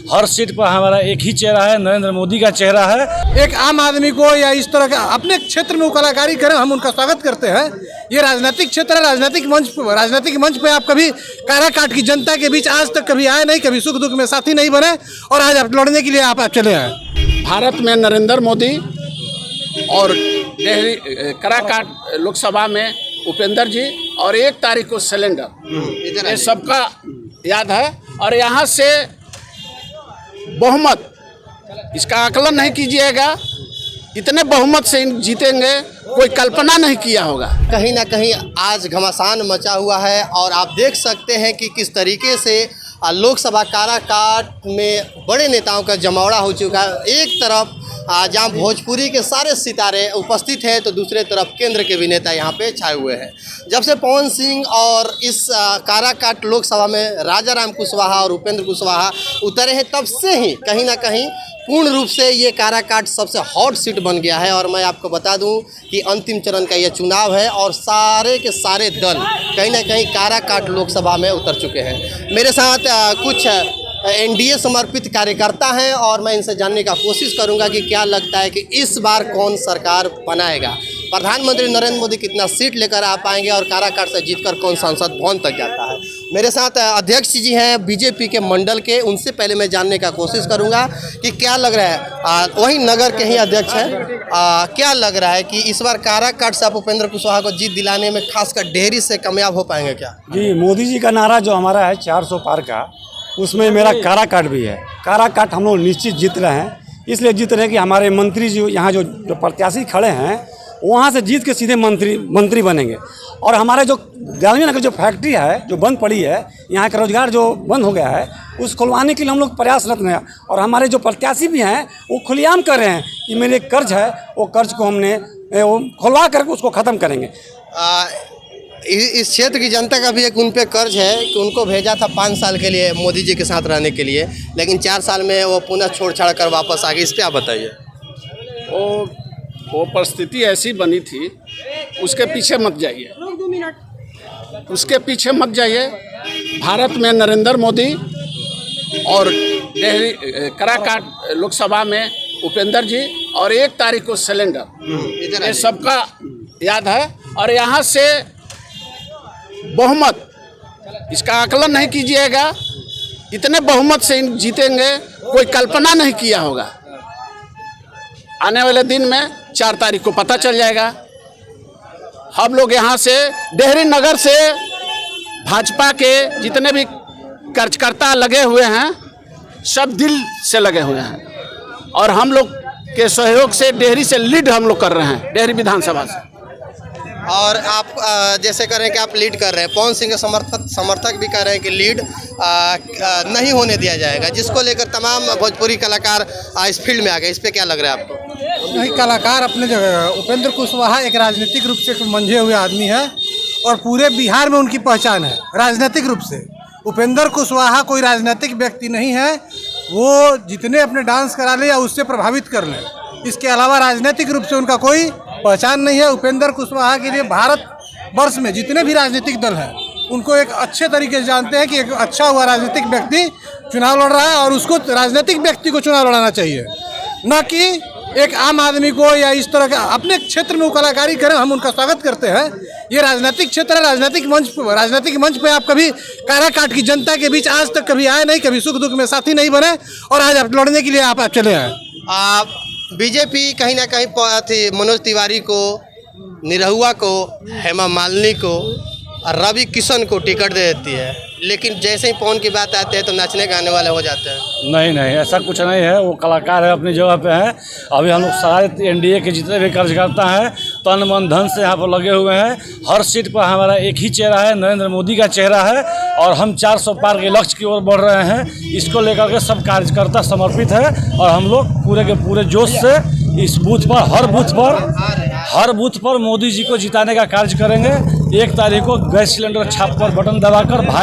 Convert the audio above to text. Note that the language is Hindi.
हर सीट पर हमारा एक ही चेहरा है, नरेंद्र मोदी का चेहरा है। एक आम आदमी को या इस तरह का अपने क्षेत्र में वो कलाकारी करें, हम उनका स्वागत करते हैं। ये राजनीतिक क्षेत्र है, राजनीतिक मंच पे आप कभी काराकाट की जनता के बीच आज तक कभी आए नहीं, कभी सुख दुख में साथी नहीं बने, और आज आप लड़ने के लिए आप चले आए। भारत में नरेंद्र मोदी और डेहरी काराकाट लोकसभा में उपेंद्र जी और 1 तारीख को सिलेंडर, ये सबका याद है। और यहाँ से बहुमत, इसका आकलन नहीं कीजिएगा, इतने बहुमत से जीतेंगे कोई कल्पना नहीं किया होगा। कहीं ना कहीं आज घमासान मचा हुआ है और आप देख सकते हैं कि किस तरीके से लोकसभा काराकाट में बड़े नेताओं का जमावड़ा हो चुका है। एक तरफ जहां भोजपुरी के सारे सितारे उपस्थित हैं तो दूसरे तरफ केंद्र के भी नेता यहां पे छाए हुए हैं। जब से पवन सिंह और इस काराकाट लोकसभा में राजा राम कुशवाहा और उपेंद्र कुशवाहा उतरे हैं, तब से ही कहीं ना कहीं पूर्ण रूप से ये काराकाट सबसे हॉट सीट बन गया है। और मैं आपको बता दूं कि अंतिम चरण का ये चुनाव है और सारे के सारे दल कहीं ना कहीं काराकाट लोकसभा में उतर चुके हैं। मेरे साथ कुछ एनडीए समर्पित कार्यकर्ता हैं और मैं इनसे जानने का कोशिश करूंगा कि क्या लगता है कि इस बार कौन सरकार बनाएगा, प्रधानमंत्री नरेंद्र मोदी कितना सीट लेकर आ पाएंगे और काराकाट से जीतकर कौन संसद भवन तक जाता है। मेरे साथ अध्यक्ष जी हैं बीजेपी के मंडल के, उनसे पहले मैं जानने का कोशिश करूंगा कि क्या लग रहा है, वही नगर के ही अध्यक्ष हैं, क्या लग रहा है कि इस बार काराकाट से आप उपेंद्र कुशवाहा को जीत दिलाने में खासकर डेहरी से कामयाब हो पाएंगे क्या? जी, मोदी जी का नारा जो हमारा है 400 पार का, उसमें मेरा काराकाट भी है। काराकाट हम लोग निश्चित जीत रहे हैं, इसलिए जीत रहे हैं कि हमारे मंत्री जी यहाँ जो प्रत्याशी खड़े हैं वहाँ से जीत के सीधे मंत्री बनेंगे। और हमारे जो ग्रामीण नगर जो फैक्ट्री है जो बंद पड़ी है, यहाँ का रोजगार जो बंद हो गया है, उस खुलवाने के लिए हम लोग प्रयासरत हैं। और हमारे जो प्रत्याशी भी हैं वो खुलेआम कर रहे हैं कि मेरे कर्ज है, वो कर्ज को हमने खुलवा करके उसको ख़त्म करेंगे। इस क्षेत्र की जनता का भी एक उन पे कर्ज है कि उनको भेजा था 5 साल के लिए मोदी जी के साथ रहने के लिए, लेकिन 4 साल में वो पुनः छोड़ छाड़ कर वापस आ गए। इस पे आप बताइए। वो परिस्थिति ऐसी बनी थी, उसके पीछे मत जाइए, उसके पीछे मत जाइए। भारत में नरेंद्र मोदी और डेहरी काराकाट लोकसभा में उपेंद्र जी और 1 तारीख को सिलेंडर, ये सबका याद है। और यहाँ से बहुमत, इसका आकलन नहीं कीजिएगा, इतने बहुमत से जीतेंगे कोई कल्पना नहीं किया होगा। आने वाले दिन में 4 तारीख को पता चल जाएगा। हम लोग यहाँ से डेहरी नगर से भाजपा के जितने भी कार्यकर्ता लगे हुए हैं सब दिल से लगे हुए हैं और हम लोग के सहयोग से डेहरी से लीड हम लोग कर रहे हैं, डेहरी विधानसभा से। और आप जैसे कह रहे हैं कि आप लीड कर रहे हैं, पवन सिंह के समर्थक भी कह रहे हैं कि लीड नहीं होने दिया जाएगा, जिसको लेकर तमाम भोजपुरी कलाकार इस फील्ड में आ गए। इस पे क्या लग रहा है आपको? नहीं, कलाकार अपने जगह, उपेंद्र कुशवाहा एक राजनीतिक रूप से मंझे हुए आदमी है और पूरे बिहार में उनकी पहचान है राजनीतिक रूप से। उपेंद्र कुशवाहा कोई राजनीतिक व्यक्ति नहीं है, वो जितने अपने डांस करा ले या उससे प्रभावित कर ले, इसके अलावा राजनीतिक रूप से उनका कोई पहचान नहीं है। उपेंद्र कुशवाहा के लिए भारत वर्ष में जितने भी राजनीतिक दल हैं उनको एक अच्छे तरीके से जानते हैं कि एक अच्छा हुआ राजनीतिक व्यक्ति चुनाव लड़ रहा है और उसको राजनीतिक व्यक्ति को चुनाव लड़ाना चाहिए, न कि एक आम आदमी को या इस तरह का अपने क्षेत्र में वो कलाकारी करें, हम उनका स्वागत करते हैं। ये राजनीतिक क्षेत्र है, राजनीतिक मंच पे आप कभी काराकाट की जनता के बीच आज तक कभी आए नहीं, कभी सुख दुख में साथी नहीं बने, और आज आप लड़ने के लिए आप चले आए। बीजेपी कहीं ना कहीं मनोज तिवारी को, निरहुआ को, हेमा मालिनी को और रवि किशन को टिकट दे देती है, लेकिन जैसे ही पवन की बात आती है तो नाचने गाने वाले हो जाते हैं। नहीं, ऐसा कुछ नहीं है, वो कलाकार है, अपनी जगह पे है। अभी हम लोग सारे एनडीए के जितने भी कार्यकर्ता हैं तन मन धन से यहाँ पर लगे हुए हैं। हर सीट पर हमारा एक ही चेहरा है, नरेंद्र मोदी का चेहरा है, और हम 400 पार के लक्ष्य की ओर बढ़ रहे हैं। इसको लेकर के सब कार्यकर्ता समर्पित है और हम लोग पूरे के पूरे जोश से इस बूथ पर, हर बूथ पर मोदी जी को जिताने का कार्य करेंगे। 1 तारीख को गैस सिलेंडर छाप पर बटन दबाकर